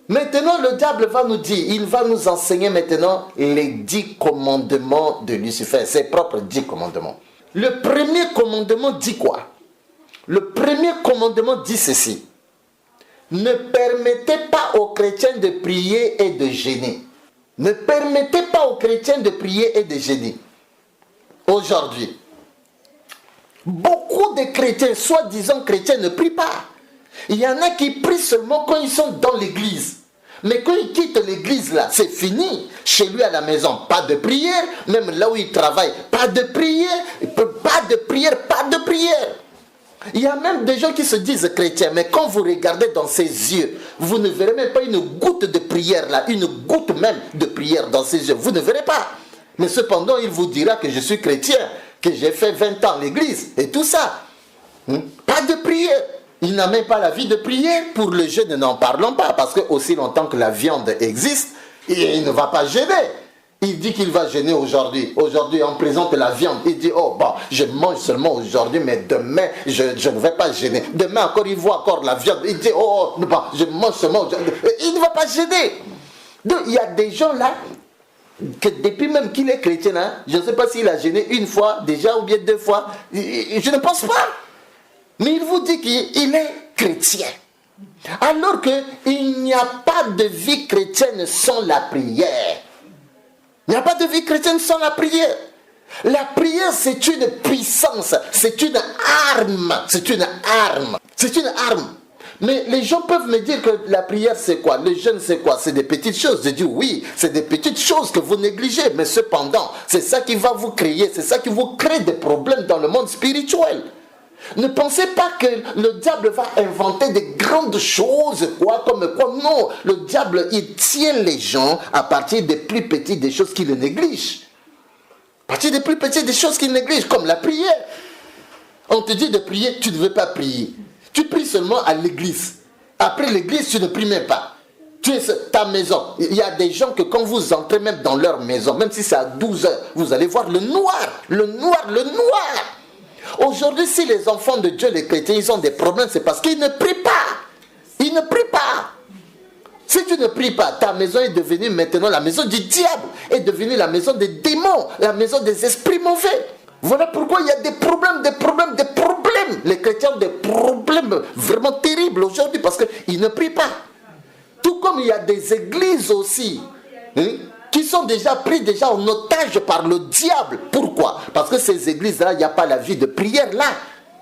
Maintenant, le diable va nous dire, il va nous enseigner maintenant les 10 commandements de Lucifer, ses propres 10 commandements. Le premier commandement dit quoi? Le premier commandement dit ceci. Ne permettez pas aux chrétiens de prier et de jeûner. Ne permettez pas aux chrétiens de prier et de jeûner. Aujourd'hui, beaucoup de chrétiens, soi-disant chrétiens, ne prient pas. Il y en a qui prient seulement quand ils sont dans l'église. Mais quand ils quittent l'église, là, c'est fini. Chez lui à la maison, pas de prière. Même là où il travaille, pas de prière. Pas de prière, pas de prière. Il y a même des gens qui se disent chrétiens, mais quand vous regardez dans ses yeux, vous ne verrez même pas une goutte de prière là, une goutte même de prière dans ses yeux. Vous ne verrez pas. Mais cependant, il vous dira que je suis chrétien, que j'ai fait 20 ans à l'église et tout ça. Pas de prière. Il n'a même pas la vie de prière. Pour le jeûne, n'en parlons pas, parce que aussi longtemps que la viande existe, il ne va pas jeûner. Il dit qu'il va jeûner aujourd'hui. Aujourd'hui, on présente la viande. Il dit, oh, bon, je mange seulement aujourd'hui, mais demain, je ne vais pas jeûner. Demain encore, il voit encore la viande. Il dit, oh, bon, je mange seulement aujourd'hui. Il ne va pas jeûner. Donc, il y a des gens là, que depuis même qu'il est chrétien, hein, je ne sais pas s'il a jeûné une fois déjà ou bien 2 fois. Je ne pense pas. Mais il vous dit qu'il est chrétien. Alors qu'il n'y a pas de vie chrétienne sans la prière. Il n'y a pas de vie chrétienne sans la prière. La prière, c'est une puissance, c'est une arme. C'est une arme. C'est une arme. Mais les gens peuvent me dire que la prière, c'est quoi? Le jeûne, c'est quoi? C'est des petites choses. Je dis oui, c'est des petites choses que vous négligez. Mais cependant, c'est ça qui va vous créer, c'est ça qui vous crée des problèmes dans le monde spirituel. Ne pensez pas que le diable va inventer des grandes choses, comme quoi. Non, le diable, il tient les gens à partir des plus petites des choses qu'il néglige. À partir des plus petites des choses qu'il néglige, comme la prière. On te dit de prier, tu ne veux pas prier. Tu pries seulement à l'église. Après l'église, tu ne pries même pas. Tu es ta maison. Il y a des gens que quand vous entrez même dans leur maison, même si c'est à 12 heures, vous allez voir le noir. Le noir, le noir. Aujourd'hui, si les enfants de Dieu, les chrétiens, ils ont des problèmes, c'est parce qu'ils ne prient pas. Ils ne prient pas. Si tu ne pries pas, ta maison est devenue maintenant la maison du diable, est devenue la maison des démons, la maison des esprits mauvais. Voilà pourquoi il y a des problèmes, des problèmes, des problèmes. Les chrétiens ont des problèmes vraiment terribles aujourd'hui parce qu'ils ne prient pas. Tout comme il y a des églises aussi, qui sont déjà pris en otage par le diable. Pourquoi? Parce que ces églises-là, il n'y a pas la vie de prière là.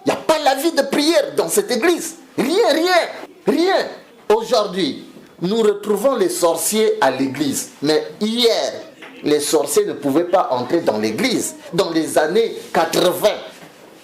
Il n'y a pas la vie de prière dans cette église. Rien. Aujourd'hui, nous retrouvons les sorciers à l'église. Mais hier, les sorciers ne pouvaient pas entrer dans l'église. Dans les années 80.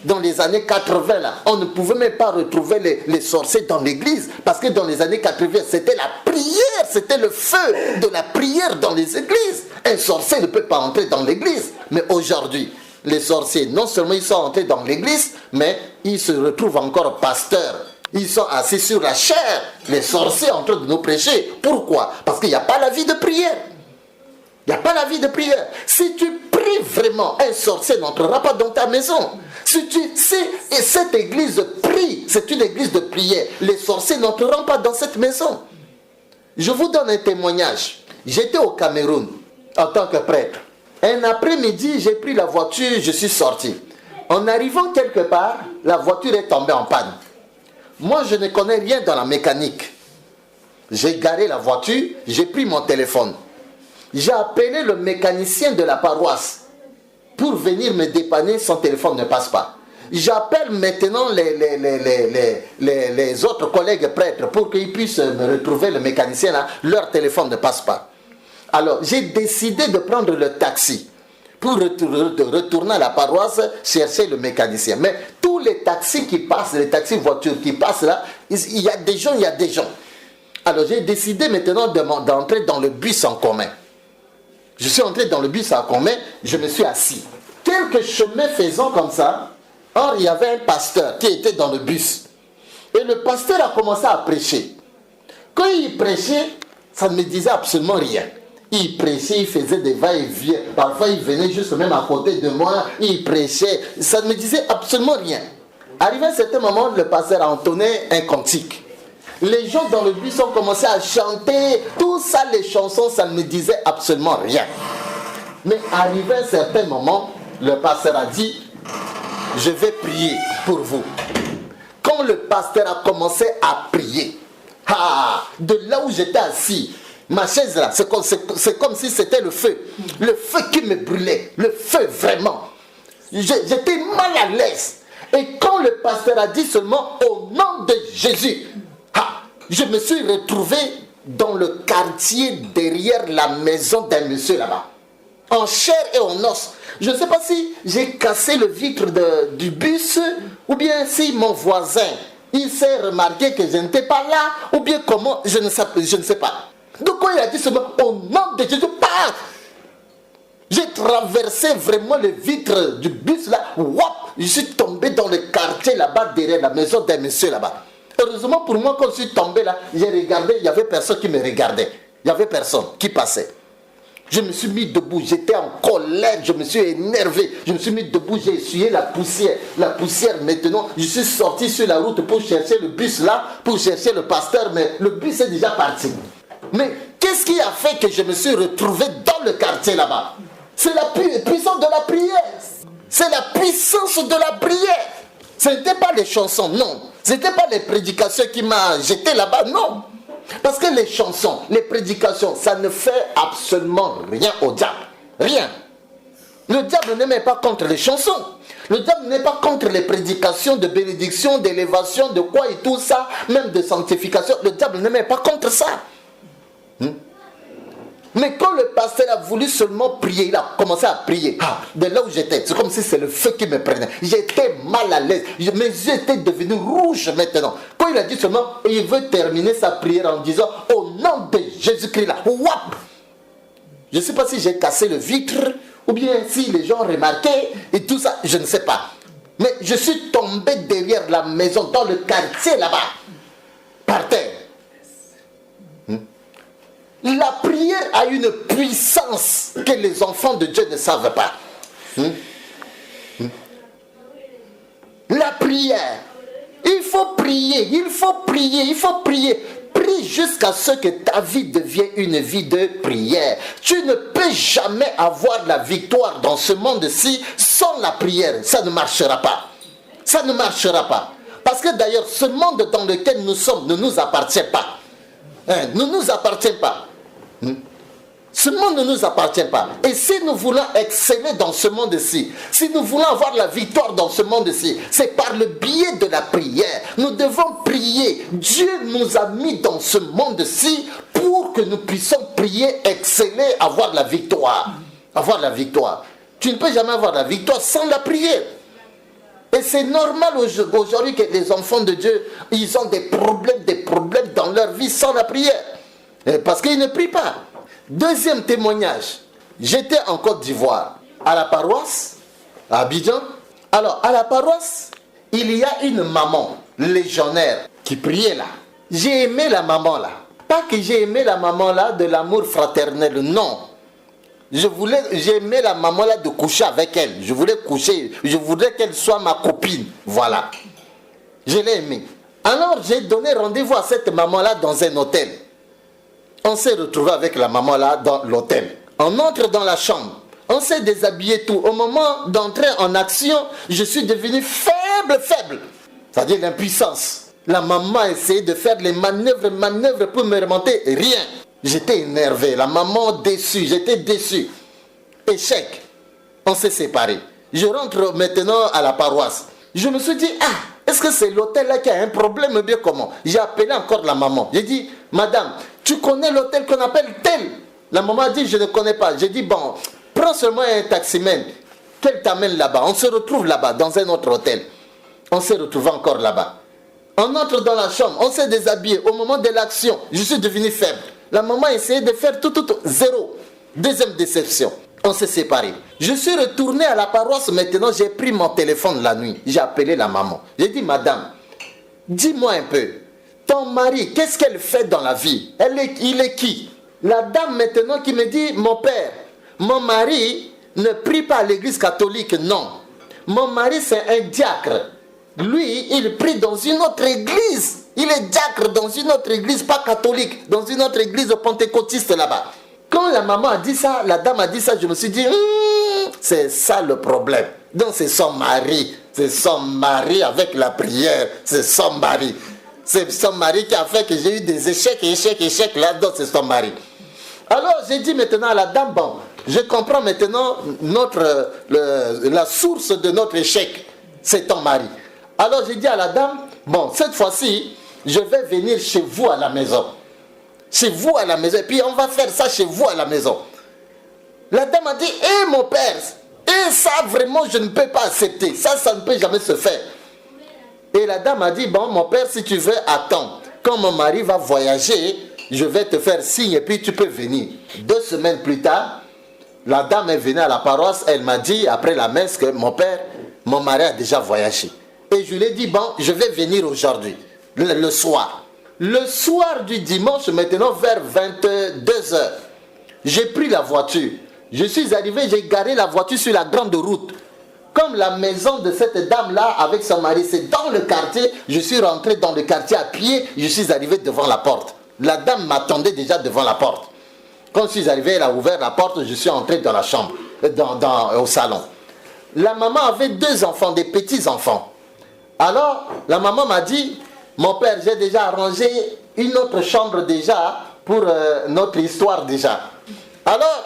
Dans les années 80, là, on ne pouvait même pas retrouver les sorciers dans l'église. Parce que dans les années 80, c'était la prière, c'était le feu de la prière dans les églises. Un sorcier ne peut pas entrer dans l'église. Mais aujourd'hui, les sorciers, non seulement ils sont entrés dans l'église, mais ils se retrouvent encore pasteurs. Ils sont assis sur la chair. Les sorciers en train de nous prêcher. Pourquoi? Parce qu'il n'y a pas la vie de prière. Il n'y a pas la vie de prière. Si tu pries vraiment, un sorcier n'entrera pas dans ta maison. Si cette église prie, c'est une église de prière, les sorciers n'entreront pas dans cette maison. Je vous donne un témoignage. J'étais au Cameroun en tant que prêtre. Un après-midi, j'ai pris la voiture, je suis sorti. En arrivant quelque part, la voiture est tombée en panne. Moi, je ne connais rien dans la mécanique. J'ai garé la voiture, j'ai pris mon téléphone. J'ai appelé le mécanicien de la paroisse pour venir me dépanner, son téléphone ne passe pas. J'appelle maintenant les autres collègues prêtres pour qu'ils puissent me retrouver le mécanicien là, leur téléphone ne passe pas. Alors j'ai décidé de prendre le taxi pour retourner à la paroisse chercher le mécanicien. Mais tous les taxis qui passent, les taxis voitures qui passent là, il y a des gens. Alors j'ai décidé maintenant d'entrer dans le bus en commun. Je suis entré dans le bus en commun, je me suis assis. Quelques chemins faisant comme ça, or il y avait un pasteur qui était dans le bus. Et le pasteur a commencé à prêcher. Quand il prêchait, ça ne me disait absolument rien. Il prêchait, il faisait des va-et-vient. Parfois il venait juste même à côté de moi, il prêchait. Ça ne me disait absolument rien. Arrivé à un certain moment, le pasteur a entonné un cantique. Les gens dans le bus ont commencé à chanter. Tout ça, les chansons, ça ne me disait absolument rien. Mais arrivé à un certain moment, le pasteur a dit, je vais prier pour vous. Quand le pasteur a commencé à prier, de là où j'étais assis, ma chaise là, c'est comme si c'était le feu qui me brûlait, le feu vraiment. J'étais mal à l'aise. Et quand le pasteur a dit seulement au nom de Jésus, je me suis retrouvé dans le quartier derrière la maison d'un monsieur là-bas, en chair et en os. Je ne sais pas si j'ai cassé le vitre du bus, ou bien si mon voisin, il s'est remarqué que je n'étais pas là, ou bien comment, je ne sais pas. Donc quand il a dit seulement au nom de Jésus, j'ai traversé vraiment le vitre du bus là, je suis tombé dans le quartier là-bas, derrière la maison d'un monsieur là-bas. Heureusement pour moi, quand je suis tombé là, j'ai regardé, il n'y avait personne qui me regardait. Il n'y avait personne qui passait. Je me suis mis debout, j'étais en colère, je me suis énervé, je me suis mis debout, j'ai essuyé la poussière. La poussière maintenant, je suis sorti sur la route pour chercher le bus là, pour chercher le pasteur, mais le bus est déjà parti. Mais qu'est-ce qui a fait que je me suis retrouvé dans le quartier là-bas? C'est la puissance de la prière. C'est la puissance de la prière. Ce n'était pas les chansons, non. Ce n'était pas les prédications qui m'ont jeté là-bas, non. Parce que les chansons, les prédications, ça ne fait absolument rien au diable. Rien. Le diable ne met pas contre les chansons. Le diable n'est pas contre les prédications de bénédiction, d'élévation, de quoi et tout ça, même de sanctification. Le diable ne met pas contre ça. Mais quand le pasteur a voulu seulement prier, il a commencé à prier. De là où j'étais, c'est comme si c'est le feu qui me prenait. J'étais mal à l'aise. Mes yeux étaient devenus rouges maintenant. Quand il a dit seulement, il veut terminer sa prière en disant, au nom de Jésus-Christ là, je ne sais pas si j'ai cassé le vitre, ou bien si les gens remarquaient, et tout ça, je ne sais pas. Mais je suis tombé derrière la maison, dans le quartier là-bas, par terre. La prière a une puissance que les enfants de Dieu ne savent pas. La prière. Il faut prier, il faut prier, il faut prier. Prie jusqu'à ce que ta vie devienne une vie de prière. Tu ne peux jamais avoir la victoire dans ce monde-ci sans la prière. Ça ne marchera pas. Ça ne marchera pas. Parce que d'ailleurs, ce monde dans lequel nous sommes ne nous appartient pas. Ne nous appartient pas. Ce monde ne nous appartient pas. Et si nous voulons exceller dans ce monde-ci, si nous voulons avoir la victoire dans ce monde-ci, c'est par le biais de la prière. Nous devons prier. Dieu nous a mis dans ce monde-ci pour que nous puissions prier, exceller, avoir la victoire. Avoir la victoire. Tu ne peux jamais avoir la victoire sans la prière. Et c'est normal aujourd'hui que les enfants de Dieu, ils ont des problèmes dans leur vie sans la prière. Parce qu'ils ne prient pas. Deuxième témoignage. J'étais en Côte d'Ivoire, à la paroisse, à Abidjan. Alors, à la paroisse, il y a une maman légionnaire qui priait là. J'ai aimé la maman là. Pas que j'ai aimé la maman là de l'amour fraternel, non. J'ai aimé la maman là de coucher avec elle. Je voulais coucher, je voudrais qu'elle soit ma copine. Voilà. Je l'ai aimée. Alors, j'ai donné rendez-vous à cette maman là dans un hôtel. On s'est retrouvé avec la maman là dans l'hôtel. On entre dans la chambre. On s'est déshabillé tout. Au moment d'entrer en action, je suis devenu faible. C'est-à-dire l'impuissance. La maman a essayé de faire les manœuvres pour me remonter. Rien. J'étais énervé. La maman déçue. J'étais déçu. Échec. On s'est séparés. Je rentre maintenant à la paroisse. Je me suis dit, est-ce que c'est l'hôtel là qui a un problème ou bien comment? J'ai appelé encore la maman. J'ai dit, madame, tu connais l'hôtel qu'on appelle tel? La maman a dit, je ne connais pas. J'ai dit, bon, prends seulement un taximène. Qu'elle t'amène là-bas. On se retrouve là-bas, dans un autre hôtel. On s'est retrouvé encore là-bas. On entre dans la chambre, on s'est déshabillé. Au moment de l'action, je suis devenu faible. La maman a essayé de faire tout, zéro. Deuxième déception. On s'est séparés. Je suis retourné à la paroisse maintenant, j'ai pris mon téléphone la nuit. J'ai appelé la maman. J'ai dit, madame, dis-moi un peu, ton mari, qu'est-ce qu'elle fait dans la vie? Il est qui? La dame maintenant qui me dit, mon père, mon mari ne prie pas à l'église catholique, non. Mon mari c'est un diacre. Lui, il prie dans une autre église. Il est diacre dans une autre église, pas catholique, dans une autre église pentecôtiste là-bas. Quand la maman a dit ça, la dame a dit ça, je me suis dit, c'est ça le problème. Donc c'est son mari avec la prière, c'est son mari. C'est son mari qui a fait que j'ai eu des échecs là-dedans, c'est son mari. Alors j'ai dit maintenant à la dame, bon, je comprends maintenant la source de notre échec, c'est ton mari. Alors j'ai dit à la dame, bon, cette fois-ci, je vais venir chez vous à la maison. Chez vous à la maison, et puis on va faire ça chez vous à la maison. La dame a dit, mon père, ça vraiment je ne peux pas accepter, ça ne peut jamais se faire. Et la dame a dit, bon mon père, si tu veux, attends, quand mon mari va voyager, je vais te faire signe et puis tu peux venir. 2 semaines plus tard, la dame est venue à la paroisse, elle m'a dit après la messe que mon mari a déjà voyagé. Et je lui ai dit, bon, je vais venir aujourd'hui, le soir. Le soir du dimanche, maintenant vers 22h, j'ai pris la voiture. Je suis arrivé, j'ai garé la voiture sur la grande route. Comme la maison de cette dame-là avec son mari, c'est dans le quartier, je suis rentré dans le quartier à pied, je suis arrivé devant la porte. La dame m'attendait déjà devant la porte. Quand je suis arrivé, elle a ouvert la porte, je suis entré dans la chambre, au salon. La maman avait 2 enfants, des petits-enfants. Alors, la maman m'a dit, mon père, j'ai déjà arrangé une autre chambre déjà pour notre histoire déjà. Alors,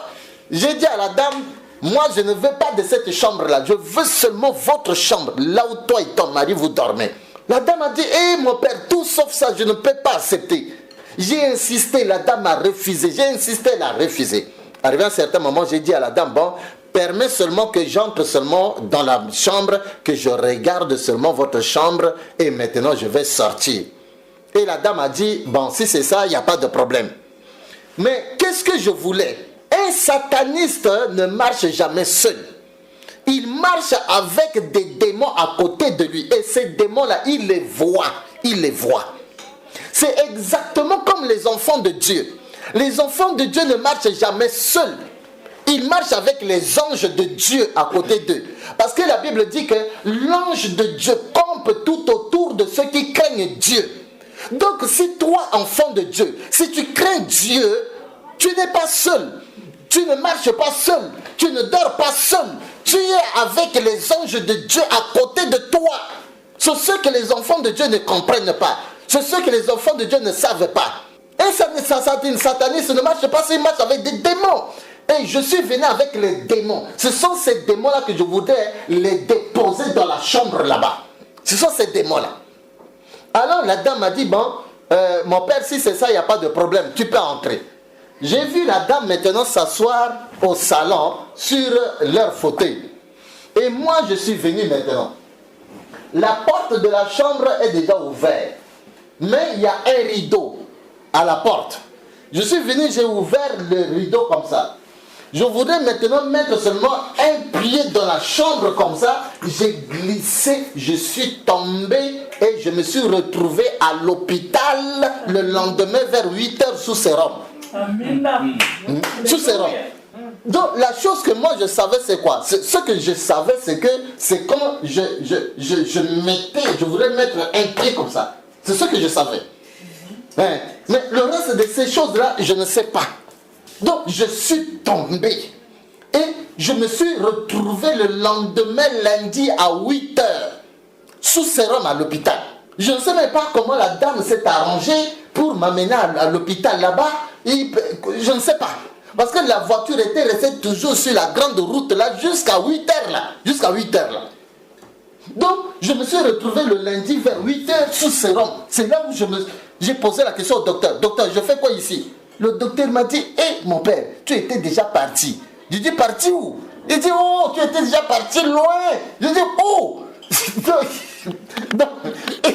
j'ai dit à la dame, moi je ne veux pas de cette chambre-là, je veux seulement votre chambre, là où toi et ton mari vous dormez. La dame a dit, mon père, tout sauf ça, je ne peux pas accepter. J'ai insisté, la dame a refusé, j'ai insisté, elle a refusé. Arrivé à un certain moment, j'ai dit à la dame, bon, permets seulement que j'entre seulement dans la chambre, que je regarde seulement votre chambre et maintenant je vais sortir. Et la dame a dit, bon, si c'est ça, il n'y a pas de problème. Mais qu'est-ce que je voulais? Un sataniste ne marche jamais seul. Il marche avec des démons à côté de lui. Et ces démons-là, il les voit. C'est exactement comme les enfants de Dieu. Les enfants de Dieu ne marchent jamais seuls. Ils marchent avec les anges de Dieu à côté d'eux. Parce que la Bible dit que l'ange de Dieu campe tout autour de ceux qui craignent Dieu. Donc si toi, enfant de Dieu, si tu crains Dieu, tu n'es pas seul. Tu ne marches pas seul. Tu ne dors pas seul. Tu es avec les anges de Dieu à côté de toi. C'est ce que les enfants de Dieu ne comprennent pas. C'est ce que les enfants de Dieu ne savent pas. Un sataniste ne marche pas, il marche avec des démons. Et je suis venu avec les démons. Ce sont ces démons-là que je voudrais les déposer dans la chambre là-bas. Ce sont ces démons-là. Alors la dame m'a dit, bon, mon père, si c'est ça, il n'y a pas de problème, tu peux entrer. J'ai vu la dame maintenant s'asseoir au salon sur leur fauteuil. Et moi, je suis venu maintenant. La porte de la chambre est déjà ouverte. Mais il y a un rideau à la porte. Je suis venu, j'ai ouvert le rideau comme ça. Je voudrais maintenant mettre seulement un pied dans la chambre comme ça. J'ai glissé, je suis tombé et je me suis retrouvé à l'hôpital le lendemain vers 8h sous sérum. Sous sérum. Donc la chose que moi je savais c'est quoi? Ce que je savais c'est que c'est quand je voudrais mettre un pied comme ça. C'est ce que je savais. Mais le reste de ces choses-là, je ne sais pas. Donc je suis tombé. Et je me suis retrouvé le lendemain lundi à 8h sous sérum à l'hôpital. Je ne sais même pas comment la dame s'est arrangée pour m'amener à l'hôpital là-bas. Je ne sais pas. Parce que la voiture était restée toujours sur la grande route là jusqu'à 8h là. Jusqu'à 8h là. Donc, je me suis retrouvé le lundi vers 8h sous sérum. C'est là où j'ai posé la question au docteur. Docteur, je fais quoi ici? Le docteur m'a dit, mon père, tu étais déjà parti. Je dis, parti où? Il dit, oh, tu étais déjà parti loin. Je dis, oh. Donc,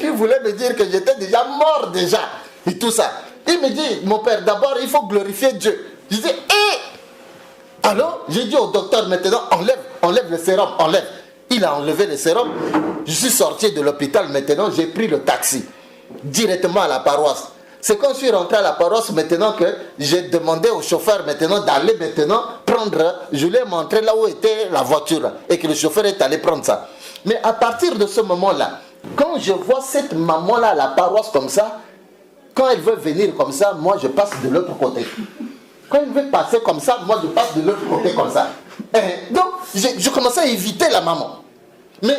il voulait me dire que j'étais déjà mort déjà. Et tout ça. Il me dit, mon père, d'abord, il faut glorifier Dieu. Je dis, alors, j'ai dit au docteur, maintenant, enlève le sérum, enlève. Il a enlevé le sérum. Je suis sorti de l'hôpital maintenant, j'ai pris le taxi directement à la paroisse. C'est quand je suis rentré à la paroisse maintenant que j'ai demandé au chauffeur maintenant d'aller maintenant prendre, je lui ai montré là où était la voiture et que le chauffeur est allé prendre ça. Mais à partir de ce moment-là, Quand je vois cette maman-là à la paroisse comme ça, quand elle veut venir comme ça, moi je passe de l'autre côté. Quand elle veut passer comme ça, moi je passe de l'autre côté comme ça. Donc, je commençais à éviter la maman. Mais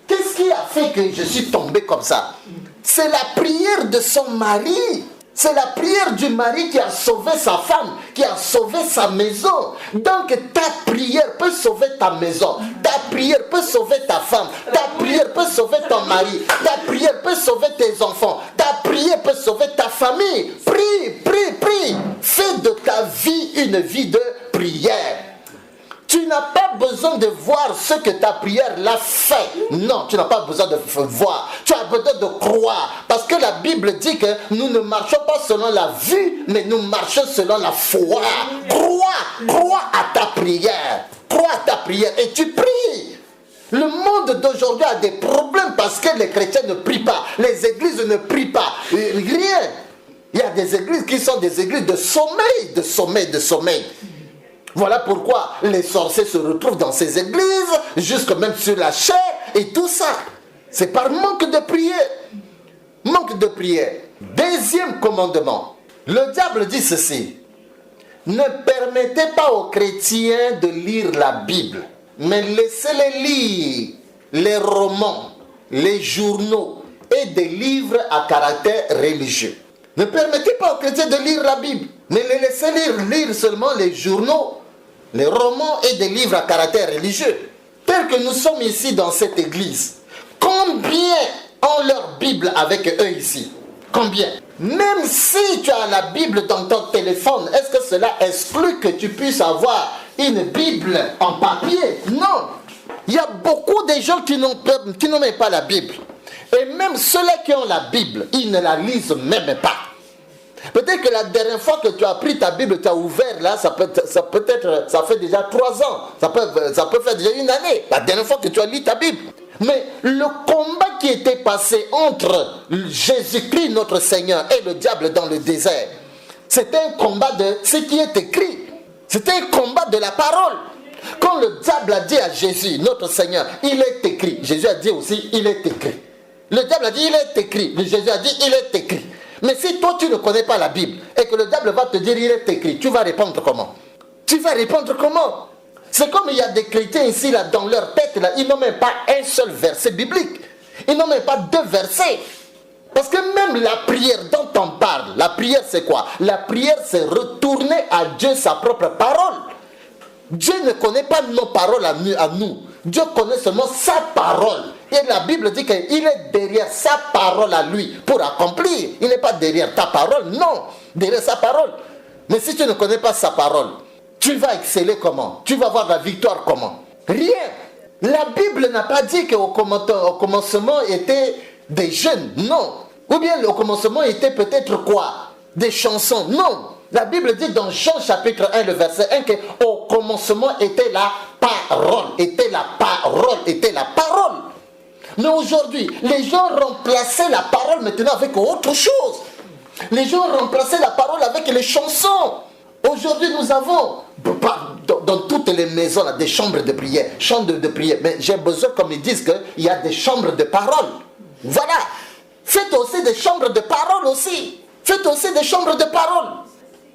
qu'est-ce qui a fait que je suis tombé comme ça? C'est la prière de son mari. C'est la prière du mari qui a sauvé sa femme, qui a sauvé sa maison. Donc ta prière peut sauver ta maison. Ta prière peut sauver ta femme. Ta prière peut sauver ton mari. Ta prière peut sauver tes enfants. Ta prière peut sauver ta famille. Prie, prie, prie. Fais de ta vie une vie de prière. Tu n'as pas besoin de voir ce que ta prière l'a fait. Non, tu n'as pas besoin de voir. Tu as besoin de croire. Parce que la Bible dit que nous ne marchons pas selon la vue, mais nous marchons selon la foi. Crois à ta prière. Crois à ta prière et tu pries. Le monde d'aujourd'hui a des problèmes parce que les chrétiens ne prient pas. Les églises ne prient pas. Rien. Il y a des églises qui sont des églises de sommeil, de sommeil, de sommeil. Voilà pourquoi les sorciers se retrouvent dans ces églises, jusque même sur la chair et tout ça. C'est par manque de prière. Manque de prière. Deuxième commandement. Le diable dit ceci. Ne permettez pas aux chrétiens de lire la Bible, mais laissez-les lire les romans, les journaux et des livres à caractère religieux. Ne permettez pas aux chrétiens de lire la Bible, mais les laissez lire seulement les journaux, les romans et des livres à caractère religieux. Tel que nous sommes ici dans cette église, combien ont leur Bible avec eux ici? Combien? Même si tu as la Bible dans ton téléphone, est-ce que cela exclut que tu puisses avoir une Bible en papier? Non. Il y a beaucoup de gens qui n'ont même pas la Bible. Et même ceux-là qui ont la Bible, ils ne la lisent même pas. Peut-être que la dernière fois que tu as pris ta Bible, tu as ouvert là, ça fait déjà 3 ans. Ça peut faire déjà 1 année. La dernière fois que tu as lu ta Bible. Mais le combat qui était passé entre Jésus-Christ, notre Seigneur, et le diable dans le désert, c'était un combat de ce qui est écrit. C'était un combat de la parole. Quand le diable a dit à Jésus, notre Seigneur, il est écrit. Jésus a dit aussi, il est écrit. Le diable a dit, il est écrit. Jésus a dit, il est écrit. Mais si toi, tu ne connais pas la Bible et que le diable va te dire, il est écrit, tu vas répondre comment? Tu vas répondre comment? C'est comme il y a des chrétiens ici, là, dans leur tête, là, ils n'ont même pas un seul verset biblique. Ils n'ont même pas 2 versets. Parce que même la prière dont on parle, la prière c'est quoi? La prière c'est retourner à Dieu sa propre parole. Dieu ne connaît pas nos paroles à nous. Dieu connaît seulement sa parole. Et la Bible dit qu'il est derrière sa parole à lui pour accomplir. Il n'est pas derrière ta parole, non. Derrière sa parole. Mais si tu ne connais pas sa parole, tu vas exceller comment? Tu vas avoir la victoire comment? Rien. La Bible n'a pas dit qu'au commencement étaient des jeunes, non. Ou bien au commencement était peut-être quoi? Des chansons, non. La Bible dit dans Jean chapitre 1, le verset 1, qu'au commencement était la parole, était la parole, était la parole. Mais aujourd'hui, les gens remplaçaient la parole maintenant avec autre chose. Les gens remplaçaient la parole avec les chansons. Aujourd'hui, nous avons dans toutes les maisons là, des chambres de prière, Mais j'ai besoin qu'on me dise qu'il y a des chambres de parole. Voilà. Faites aussi des chambres de parole aussi. Faites aussi des chambres de parole.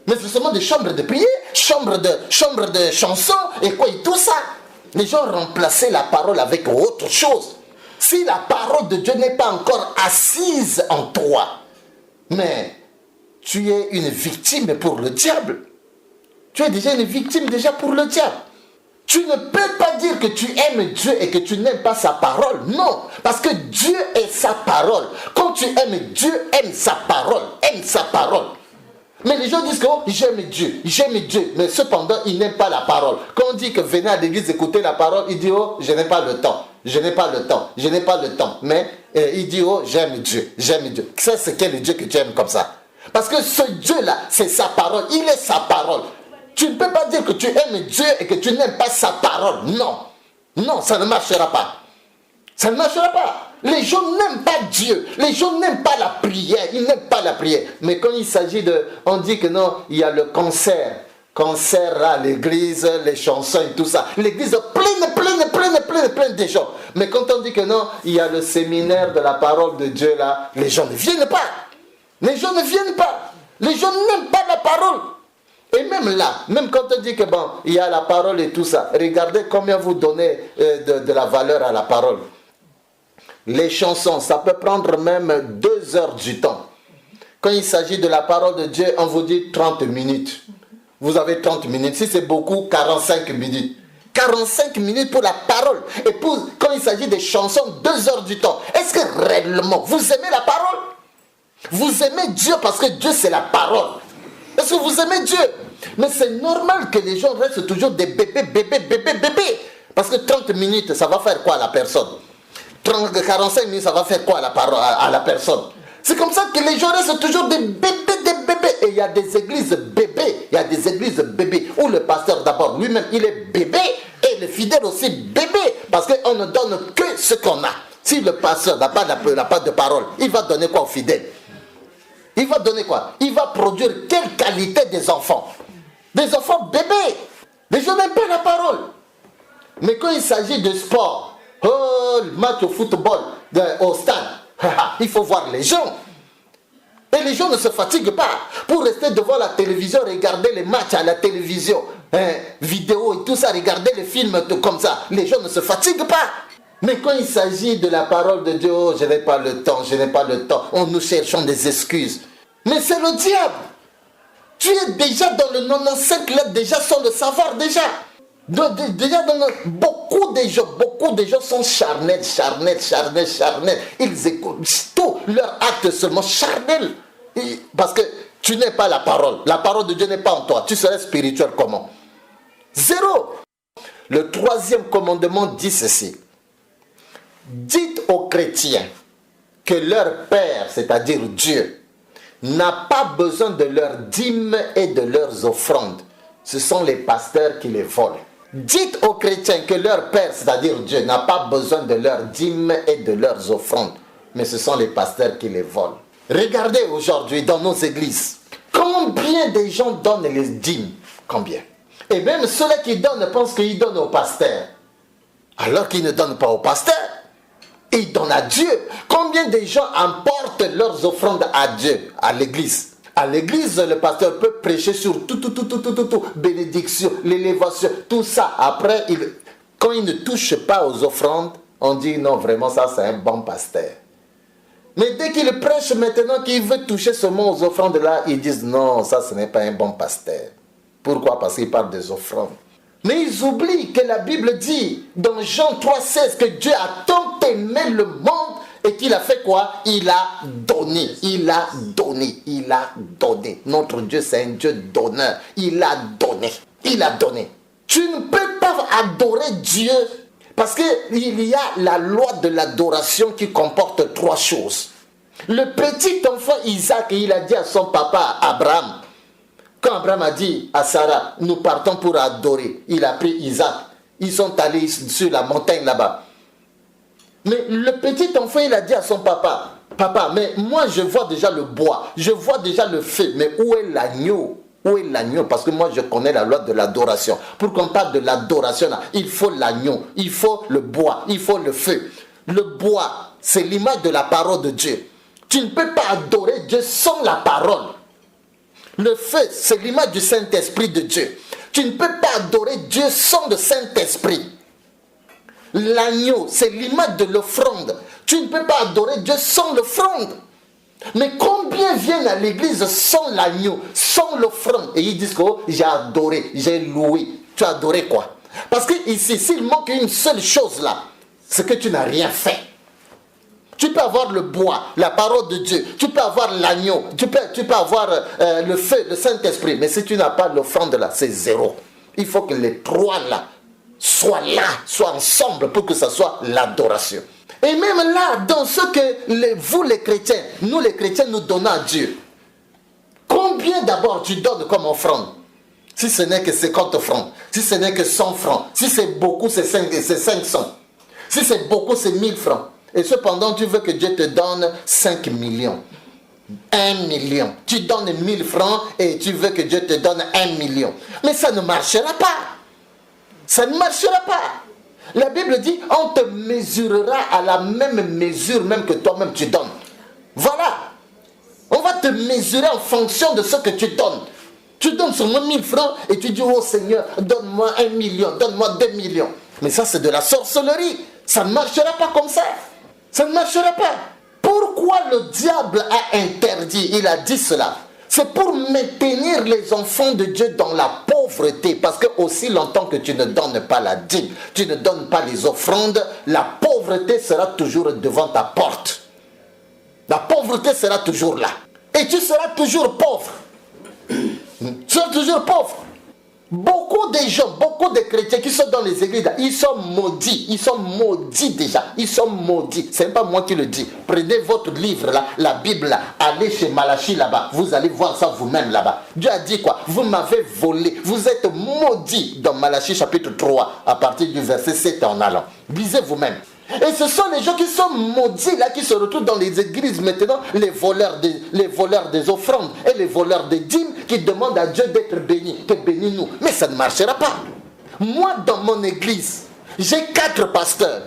Mais c'est seulement des chambres de prière, chambres de chansons et quoi et tout ça. Les gens remplaçaient la parole avec autre chose. Si la parole de Dieu n'est pas encore assise en toi, mais tu es une victime pour le diable. Tu es déjà une victime déjà pour le diable. Tu ne peux pas dire que tu aimes Dieu et que tu n'aimes pas sa parole. Non, parce que Dieu est sa parole. Quand tu aimes Dieu, aime sa parole, aime sa parole. Mais les gens disent que oh, j'aime Dieu, mais cependant ils n'aiment pas la parole. Quand on dit que venez à l'église écouter la parole, il dit oh, je n'ai pas le temps, mais il dit oh, j'aime Dieu. Ça c'est quel Dieu que tu aimes comme ça? Parce que ce Dieu-là, c'est sa parole, il est sa parole. Tu ne peux pas dire que tu aimes Dieu et que tu n'aimes pas sa parole. Non, ça ne marchera pas. Ça ne marchera pas. Les gens n'aiment pas Dieu. Les gens n'aiment pas la prière. Ils n'aiment pas la prière. Mais quand il s'agit on dit que non, il y a le concert. Concert à l'église, les chansons et tout ça. L'église pleine. plein de gens. Mais quand on dit que non, il y a le séminaire de la parole de Dieu là, les gens ne viennent pas. Les gens ne viennent pas. Les gens n'aiment pas la parole. Et même là, même quand on dit que bon, il y a la parole et tout ça, regardez combien vous donnez de la valeur à la parole. Les chansons, ça peut prendre même 2 heures du temps. Quand il s'agit de la parole de Dieu, on vous dit 30 minutes. Vous avez 30 minutes. Si c'est beaucoup, 45 minutes. 45 minutes pour la parole. Et quand il s'agit des chansons, 2 heures du temps. Est-ce que réellement, vous aimez la parole? Vous aimez Dieu parce que Dieu c'est la parole. Est-ce que vous aimez Dieu? Mais c'est normal que les gens restent toujours des bébés. Parce que 30 minutes, ça va faire quoi à la personne? 45 minutes, ça va faire quoi à la personne? C'est comme ça que les gens restent toujours des bébés. Et il y a des églises bébés. Il y a des églises bébés où le pasteur d'abord lui-même, il est bébé. Et le fidèle aussi bébé. Parce qu'on ne donne que ce qu'on a. Si le pasteur n'a pas de parole, il va donner quoi aux fidèles? Il va donner quoi? Il va produire quelle qualité des enfants? Des enfants bébés. Les gens n'aiment pas la parole. Mais quand il s'agit de sport, le match au football, au stade, il faut voir les gens. Et les gens ne se fatiguent pas pour rester devant la télévision, regarder les matchs à la télévision, vidéo et tout ça, regarder les films comme ça. Les gens ne se fatiguent pas. Mais quand il s'agit de la parole de Dieu, oh, je n'ai pas le temps, nous cherchons des excuses. Mais c'est le diable. Tu es déjà dans le 95 là, déjà sans le savoir déjà. Beaucoup de gens sont charnels. Ils écoutent tout, leur acte seulement charnel. Parce que tu n'es pas la parole. La parole de Dieu n'est pas en toi. Tu serais spirituel comment? 0. Le 3e commandement dit ceci. Dites aux chrétiens que leur Père, c'est-à-dire Dieu, n'a pas besoin de leurs dîmes et de leurs offrandes. Ce sont les pasteurs qui les volent. Dites aux chrétiens que leur Père, c'est-à-dire Dieu, n'a pas besoin de leurs dîmes et de leurs offrandes. Mais ce sont les pasteurs qui les volent. Regardez aujourd'hui dans nos églises, combien de gens donnent les dîmes? Combien? Et même ceux-là qui donnent pensent qu'ils donnent au pasteur. Alors qu'ils ne donnent pas au pasteur. Ils donnent à Dieu. Combien de gens emportent leurs offrandes à Dieu, à l'église? À l'église, le pasteur peut prêcher sur tout, bénédiction, l'élévation, tout ça. Après, quand il ne touche pas aux offrandes, on dit non, vraiment, ça c'est un bon pasteur. Mais dès qu'il prêche maintenant qu'il veut toucher seulement aux offrandes là, ils disent non, ça ce n'est pas un bon pasteur. Pourquoi? Parce qu'il parle des offrandes. Mais ils oublient que la Bible dit dans Jean 3,16 que Dieu a tant aimé le monde et qu'il a fait quoi? Il a donné. Notre Dieu, c'est un Dieu donneur. Il a donné. Tu ne peux pas adorer Dieu parce qu'il y a la loi de l'adoration qui comporte 3 choses. Le petit enfant Isaac, il a dit à son papa Abraham, quand Abraham a dit à Sarah, nous partons pour adorer, il a pris Isaac. Ils sont allés sur la montagne là-bas. Mais le petit enfant, il a dit à son papa, papa, mais moi je vois déjà le bois, je vois déjà le feu, mais où est l'agneau? Où est l'agneau? Parce que moi je connais la loi de l'adoration. Pour qu'on parle de l'adoration, il faut l'agneau, il faut le bois, il faut le feu. Le bois, c'est l'image de la parole de Dieu. Tu ne peux pas adorer Dieu sans la parole. Le feu, c'est l'image du Saint-Esprit de Dieu. Tu ne peux pas adorer Dieu sans le Saint-Esprit. L'agneau, c'est l'image de l'offrande. Tu ne peux pas adorer Dieu sans l'offrande. Mais combien viennent à l'église sans l'agneau, sans l'offrande? Et ils disent que oh, j'ai adoré, j'ai loué. Tu as adoré quoi? Parce que ici, s'il manque une seule chose là, c'est que tu n'as rien fait. Tu peux avoir le bois, la parole de Dieu, tu peux avoir l'agneau, tu peux avoir le feu, le Saint-Esprit. Mais si tu n'as pas l'offrande là, c'est 0. Il faut que les 3 là soient ensemble pour que ça soit l'adoration. Et même là, dans ce que vous les chrétiens, nous les chrétiens, nous donnons à Dieu. Combien d'abord tu donnes comme offrande? Si ce n'est que 50 francs, si ce n'est que 100 francs, si c'est beaucoup, c'est 500. Si c'est beaucoup, c'est 1000 francs. Et cependant, tu veux que Dieu te donne 5 millions. 1 million. Tu donnes 1000 francs et tu veux que Dieu te donne 1 million. Mais ça ne marchera pas. Ça ne marchera pas. La Bible dit, on te mesurera à la même mesure même que toi-même tu donnes. Voilà. On va te mesurer en fonction de ce que tu donnes. Tu donnes seulement 1000 francs et tu dis, oh Seigneur, donne-moi 1 million, donne-moi 2 millions. Mais ça, c'est de la sorcellerie. Ça ne marchera pas comme ça. Ça ne marchera pas. Pourquoi le diable a interdit? Il a dit cela. C'est pour maintenir les enfants de Dieu dans la pauvreté. Parce que aussi longtemps que tu ne donnes pas la dîme, tu ne donnes pas les offrandes, la pauvreté sera toujours devant ta porte. La pauvreté sera toujours là. Et tu seras toujours pauvre. Tu seras toujours pauvre. Beaucoup de gens, beaucoup de chrétiens qui sont dans les églises, ils sont maudits. Ils sont maudits déjà. Ils sont maudits. Ce n'est pas moi qui le dis. Prenez votre livre là, la Bible là, allez chez Malachie là-bas. Vous allez voir ça vous-même là-bas. Dieu a dit quoi? Vous m'avez volé. Vous êtes maudits dans Malachie chapitre 3 à partir du verset 7 en allant. Lisez vous-même. Et ce sont les gens qui sont maudits là, qui se retrouvent dans les églises maintenant, les voleurs des offrandes et les voleurs des dîmes, qui demandent à Dieu d'être béni, que bénis-nous. Mais ça ne marchera pas. Moi, dans mon église, j'ai 4 pasteurs.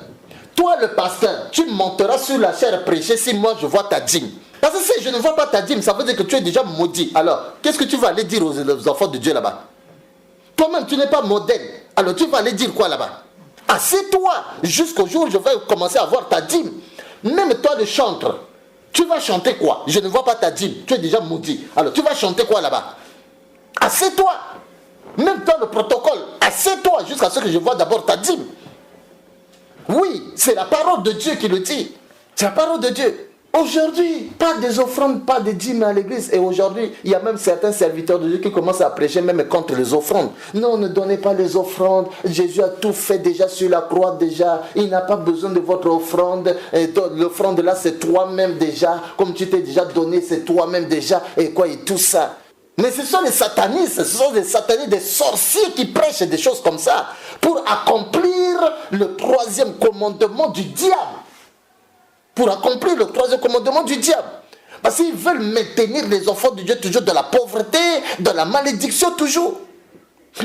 Toi, le pasteur, tu monteras sur la chaire prêcher si moi je vois ta dîme. Parce que si je ne vois pas ta dîme, ça veut dire que tu es déjà maudit. Alors, qu'est-ce que tu vas aller dire aux enfants de Dieu là-bas? Toi-même, tu n'es pas modèle. Alors, tu vas aller dire quoi là-bas? Assieds-toi jusqu'au jour où je vais commencer à voir ta dîme. Même toi le chanteur, tu vas chanter quoi? Je ne vois pas ta dîme, tu es déjà maudit. Alors tu vas chanter quoi là-bas? Assieds-toi. Même toi le protocole, assieds-toi jusqu'à ce que je vois d'abord ta dîme. Oui, c'est la parole de Dieu qui le dit. C'est la parole de Dieu. Aujourd'hui, pas des offrandes, pas des dîmes à l'église. Et aujourd'hui, il y a même certains serviteurs de Dieu qui commencent à prêcher même contre les offrandes. Non, ne donnez pas les offrandes. Jésus a tout fait déjà sur la croix déjà. Il n'a pas besoin de votre offrande. Et l'offrande là, c'est toi-même déjà. Comme tu t'es déjà donné, c'est toi-même déjà. Et quoi, et tout ça. Mais ce sont les satanistes, ce sont des satanistes, des sorciers qui prêchent des choses comme ça. Pour accomplir le 3e commandement du diable. Pour accomplir le 3e commandement du diable. Parce qu'ils veulent maintenir les enfants de Dieu toujours dans la pauvreté, dans la malédiction toujours.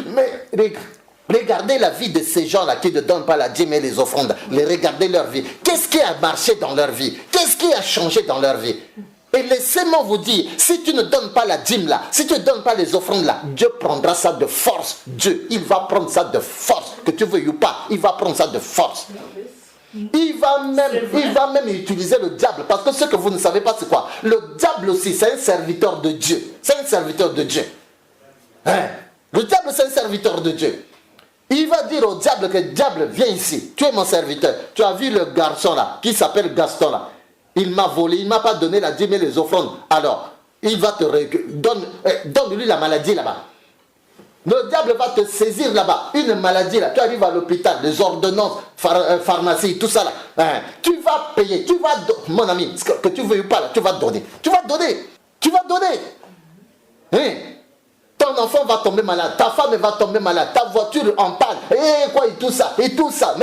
Mais regardez la vie de ces gens-là qui ne donnent pas la dîme et les offrandes. Regardez leur vie. Qu'est-ce qui a marché dans leur vie? Qu'est-ce qui a changé dans leur vie? Et laissez-moi vous dire, si tu ne donnes pas la dîme là, si tu ne donnes pas les offrandes là, Dieu prendra ça de force. Dieu, il va prendre ça de force. Que tu veuilles ou pas, il va prendre ça de force. Il va même utiliser le diable. Parce que ce que vous ne savez pas, c'est quoi? Le diable aussi, c'est un serviteur de Dieu. C'est un serviteur de Dieu. Hein? Le diable, c'est un serviteur de Dieu. Il va dire au diable que diable, viens ici. Tu es mon serviteur. Tu as vu le garçon là, qui s'appelle Gaston là. Il m'a volé, il ne m'a pas donné la dîme et les offrandes. Alors, il va te donne-lui la maladie là-bas. Le diable va te saisir là-bas, une maladie là, tu arrives à l'hôpital, les ordonnances, pharmacie, tout ça là. Hein. Tu vas payer, tu vas, mon ami, que tu veux ou pas là, tu vas donner. Tu vas donner, tu vas donner. Hein. Ton enfant va tomber malade, ta femme va tomber malade, ta voiture en panne, et quoi, et tout ça, mais tout ça,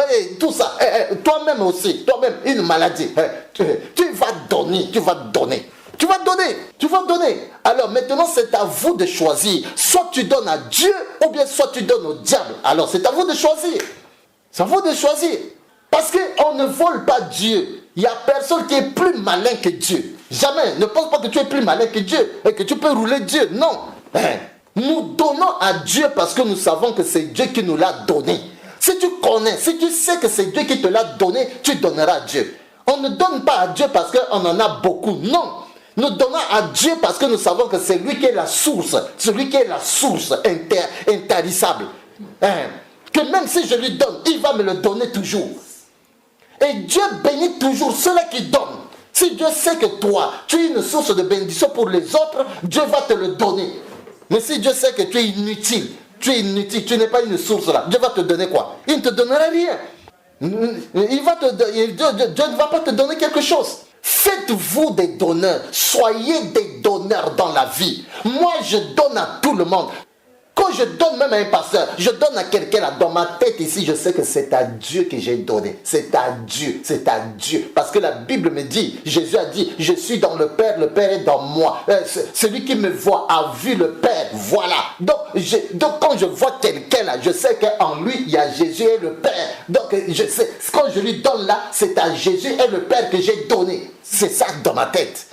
toi-même aussi, toi-même, une maladie. Tu vas donner, tu vas donner. Tu vas donner, tu vas donner. Alors maintenant, c'est à vous de choisir. Soit tu donnes à Dieu, ou bien soit tu donnes au diable. Alors c'est à vous de choisir. C'est à vous de choisir. Parce qu'on ne vole pas Dieu. Il n'y a personne qui est plus malin que Dieu. Jamais. Ne pense pas que tu es plus malin que Dieu et que tu peux rouler Dieu. Non. Nous donnons à Dieu parce que nous savons que c'est Dieu qui nous l'a donné. Si tu connais, si tu sais que c'est Dieu qui te l'a donné, tu donneras à Dieu. On ne donne pas à Dieu parce qu'on en a beaucoup. Non. Nous donnons à Dieu parce que nous savons que c'est lui qui est la source. Celui qui est la source intarissable. Que même si je lui donne, il va me le donner toujours. Et Dieu bénit toujours ceux-là qui donnent. Si Dieu sait que toi, tu es une source de bénédiction pour les autres, Dieu va te le donner. Mais si Dieu sait que tu es inutile, tu n'es pas une source là, Dieu va te donner quoi? Il ne te donnera rien. Dieu ne va pas te donner quelque chose. Faites-vous des donneurs. Soyez des donneurs dans la vie. Moi, je donne à tout le monde. Quand Quand je donne même à un pasteur, je donne à quelqu'un là, dans ma tête ici, je sais que c'est à Dieu que j'ai donné. C'est à Dieu, c'est à Dieu. Parce que la Bible me dit, Jésus a dit, je suis dans le Père est dans moi. Celui qui me voit a vu le Père, voilà. Donc quand je vois quelqu'un là, je sais qu'en lui, il y a Jésus et le Père. Donc je sais, quand je lui donne là, c'est à Jésus et le Père que j'ai donné. C'est ça dans ma tête.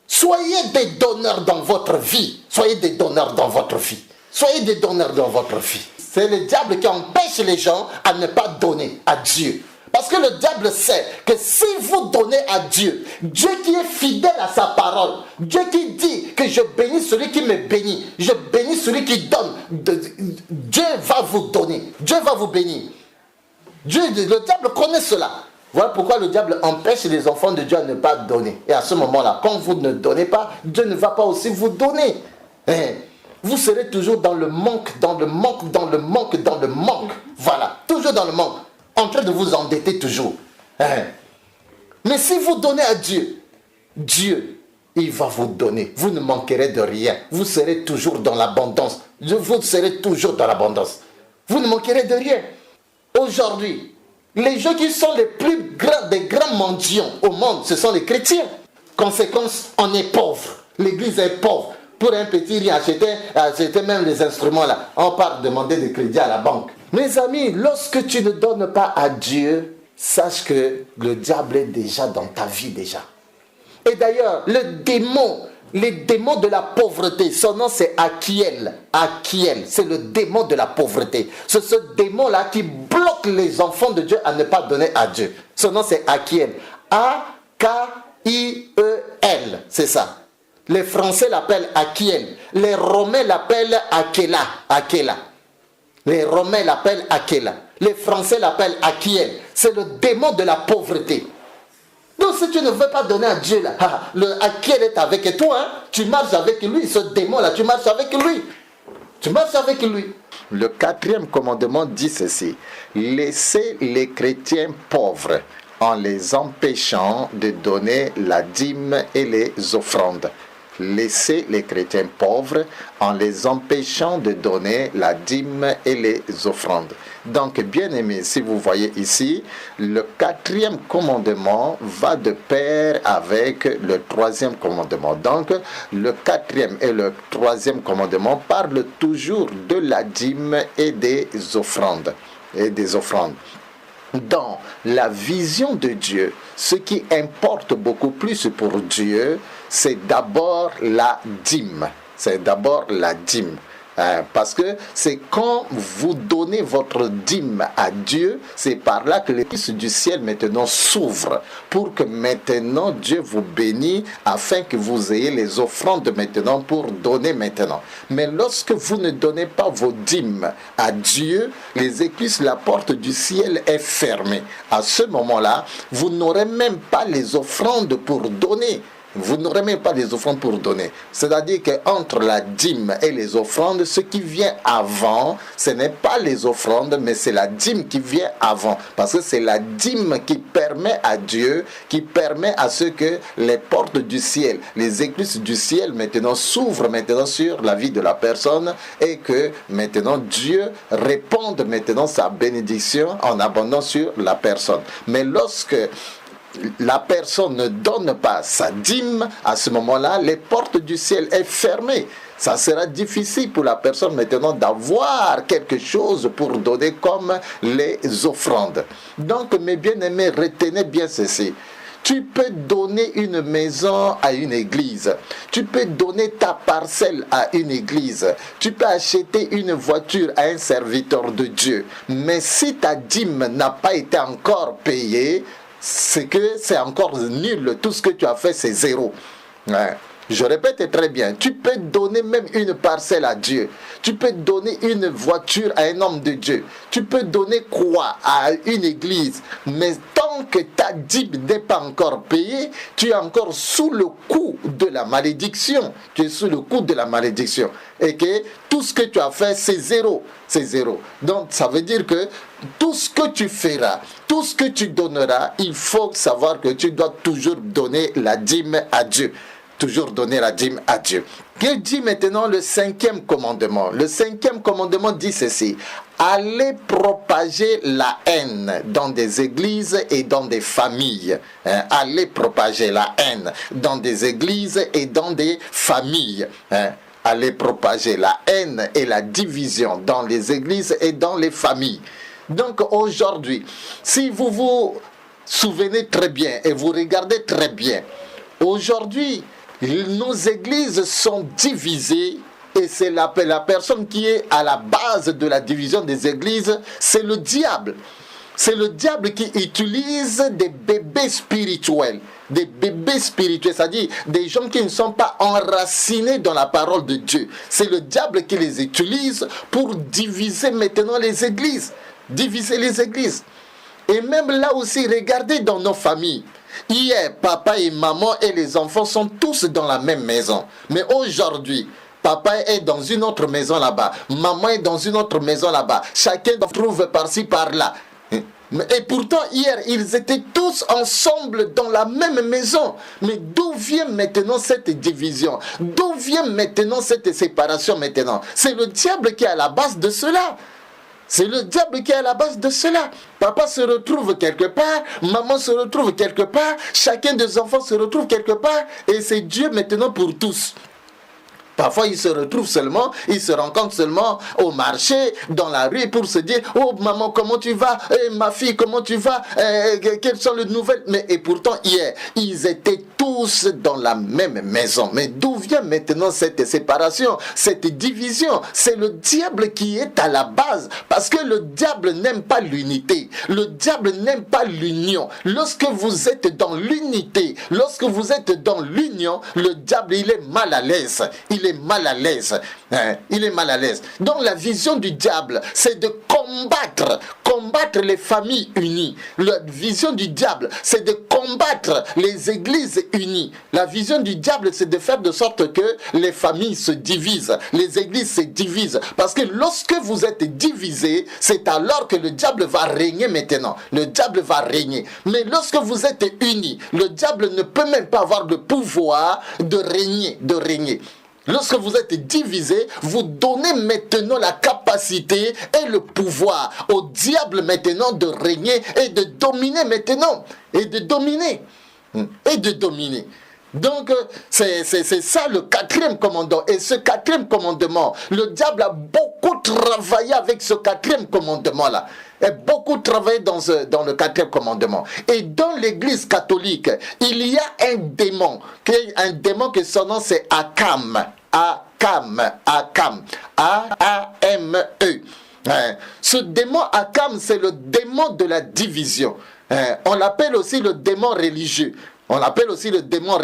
Soyez des donneurs dans votre vie. Soyez des donneurs dans votre vie. Soyez des donneurs dans votre vie. C'est le diable qui empêche les gens à ne pas donner à Dieu. Parce que le diable sait que si vous donnez à Dieu, Dieu qui est fidèle à sa parole, Dieu qui dit que je bénis celui qui me bénit, je bénis celui qui donne, Dieu va vous donner, Dieu va vous bénir. Le diable connaît cela. Voilà pourquoi le diable empêche les enfants de Dieu à ne pas donner. Et à ce moment-là, quand vous ne donnez pas, Dieu ne va pas aussi vous donner. Vous serez toujours dans le manque, dans le manque, dans le manque, dans le manque. Voilà, toujours dans le manque. En train de vous endetter toujours. Mais si vous donnez à Dieu, Dieu, il va vous donner. Vous ne manquerez de rien. Vous serez toujours dans l'abondance. Vous serez toujours dans l'abondance. Vous ne manquerez de rien. Aujourd'hui, les gens qui sont les plus grands, des grands mendiants au monde, ce sont les chrétiens. Conséquence, on est pauvre. L'église est pauvre. Pour un petit rien, acheter même les instruments là. On part demander des crédits à la banque. Mes amis, lorsque tu ne donnes pas à Dieu, sache que le diable est déjà dans ta vie déjà. Et d'ailleurs, les démons de la pauvreté, son nom c'est Achiel. Achiel, c'est le démon de la pauvreté. C'est ce démon-là qui bloque les enfants de Dieu à ne pas donner à Dieu. Son nom c'est Achiel. A-K-I-E-L, c'est ça. Les Français l'appellent Achiel. Les Romains l'appellent Akela. Akela. Les Romains l'appellent Akela. Les Français l'appellent Achiel. C'est le démon de la pauvreté. Donc si tu ne veux pas donner à Dieu là, le Achiel est avec toi, hein? Tu marches avec lui, ce démon là, tu marches avec lui. Tu marches avec lui. Le 4e commandement dit ceci: laissez les chrétiens pauvres en les empêchant de donner la dîme et les offrandes. Laissez les chrétiens pauvres en les empêchant de donner la dîme et les offrandes. Donc, bien aimé, si vous voyez ici, le 4e commandement va de pair avec le 3e commandement. Donc, le 4e et le 3e commandement parlent toujours de la dîme et des offrandes. Dans la vision de Dieu, ce qui importe beaucoup plus pour Dieu, c'est d'abord la dîme. C'est d'abord la dîme. Parce que c'est quand vous donnez votre dîme à Dieu, c'est par là que les portes du ciel maintenant s'ouvrent pour que maintenant Dieu vous bénisse afin que vous ayez les offrandes maintenant pour donner maintenant. Mais lorsque vous ne donnez pas vos dîmes à Dieu, les écluses, la porte du ciel est fermée. À ce moment-là, vous n'aurez même pas les offrandes pour donner. Vous n'aurez même pas les offrandes pour donner. C'est-à-dire qu'entre la dîme et les offrandes, ce qui vient avant, ce n'est pas les offrandes, mais c'est la dîme qui vient avant. Parce que c'est la dîme qui permet à Dieu, qui permet à ce que les portes du ciel, les écluses du ciel maintenant s'ouvrent maintenant sur la vie de la personne et que maintenant Dieu réponde maintenant sa bénédiction en abondance sur la personne. Mais lorsque la personne ne donne pas sa dîme, à ce moment-là, les portes du ciel sont fermées. Ça sera difficile pour la personne maintenant d'avoir quelque chose pour donner comme les offrandes. Donc, mes bien-aimés, retenez bien ceci. Tu peux donner une maison à une église. Tu peux donner ta parcelle à une église. Tu peux acheter une voiture à un serviteur de Dieu. Mais si ta dîme n'a pas été encore payée, c'est que c'est encore nul. Tout ce que tu as fait, c'est zéro. Je répète très bien. Tu peux donner même une parcelle à Dieu. Tu peux donner une voiture à un homme de Dieu. Tu peux donner quoi à une église. Mais tant que ta dîme n'est pas encore payée, tu es encore sous le coup de la malédiction. Tu es sous le coup de la malédiction. Et que tout ce que tu as fait, c'est zéro. C'est zéro. Donc, ça veut dire que tout ce que tu feras, tout ce que tu donneras, il faut savoir que tu dois toujours donner la dîme à Dieu. toujours donner la dîme à Dieu. Que dit maintenant le 5e commandement? Le 5e commandement dit ceci: allez propager la haine dans des églises et dans des familles. Allez propager la haine dans des églises et dans des familles. Allez propager la haine et la division dans les églises et dans les familles. Donc aujourd'hui, si vous vous souvenez très bien et vous regardez très bien, aujourd'hui, nos églises sont divisées et c'est la personne qui est à la base de la division des églises, c'est le diable. C'est le diable qui utilise des bébés spirituels. Des bébés spirituels, c'est-à-dire des gens qui ne sont pas enracinés dans la parole de Dieu. C'est le diable qui les utilise pour diviser maintenant les églises. Diviser les églises. Et même là aussi, regardez dans nos familles. Hier, papa et maman et les enfants sont tous dans la même maison. Mais aujourd'hui, papa est dans une autre maison là-bas. Maman est dans une autre maison là-bas. Chacun se trouve par-ci, par-là. Et pourtant, hier, ils étaient tous ensemble dans la même maison. Mais d'où vient maintenant cette division? D'où vient maintenant cette séparation maintenant? C'est le diable qui est à la base de cela. C'est le diable qui est à la base de cela. Papa se retrouve quelque part, maman se retrouve quelque part, chacun des enfants se retrouve quelque part, et c'est Dieu maintenant pour tous. Parfois, ils se retrouvent seulement, ils se rencontrent seulement au marché, dans la rue, pour se dire: oh maman, comment tu vas? Ma fille, comment tu vas? Quelles sont les nouvelles? Et pourtant, hier, ils étaient tous dans la même maison. Mais d'où vient maintenant cette séparation, cette division? C'est le diable qui est à la base. Parce que le diable n'aime pas l'unité. Le diable n'aime pas l'union. Lorsque vous êtes dans l'unité, lorsque vous êtes dans l'union, le diable, il est mal à l'aise. Il est mal à l'aise. Il est mal à l'aise. Donc la vision du diable, c'est de combattre les familles unies. La vision du diable, c'est de combattre les églises unies. La vision du diable, c'est de faire de sorte que les familles se divisent, les églises se divisent. Parce que lorsque vous êtes divisés, c'est alors que le diable va régner maintenant. Le diable va régner. Mais lorsque vous êtes unis, le diable ne peut même pas avoir le pouvoir de régner. Lorsque vous êtes divisés, vous donnez maintenant la capacité et le pouvoir au diable maintenant de régner et de dominer maintenant. Et de dominer. Donc, c'est ça le 4e commandement. Et ce 4e commandement, le diable a beaucoup travaillé avec ce 4e commandement-là. Et beaucoup travaillé dans le 4e commandement. Et dans l'église catholique, il y a un démon que son nom c'est Akam. A-A-M-E. Ce démon Akam, c'est le démon de la division. On l'appelle aussi le démon religieux. On l'appelle aussi le démon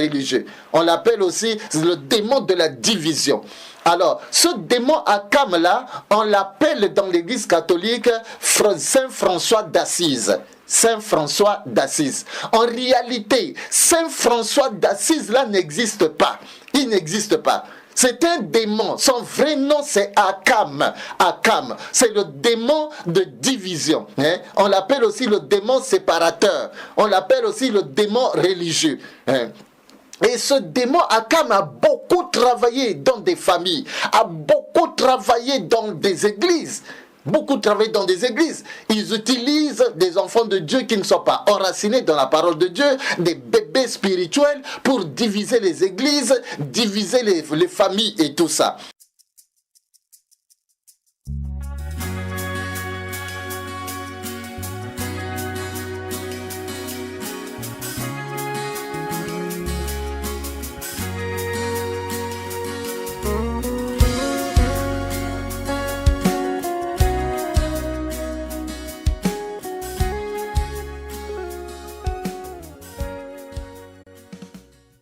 de la division. Alors, ce démon Akam là, on l'appelle dans l'église catholique Saint François d'Assise. Saint François d'Assise. En réalité, Saint François d'Assise là n'existe pas. Il n'existe pas. C'est un démon. Son vrai nom, c'est Akam. Akam, c'est le démon de division. On l'appelle aussi le démon séparateur. On l'appelle aussi le démon religieux. Et ce démon Akam a beaucoup travaillé dans des familles, a beaucoup travaillé dans des églises. Ils utilisent des enfants de Dieu qui ne sont pas enracinés dans la parole de Dieu, des bébés spirituels pour diviser les églises, diviser les familles et tout ça.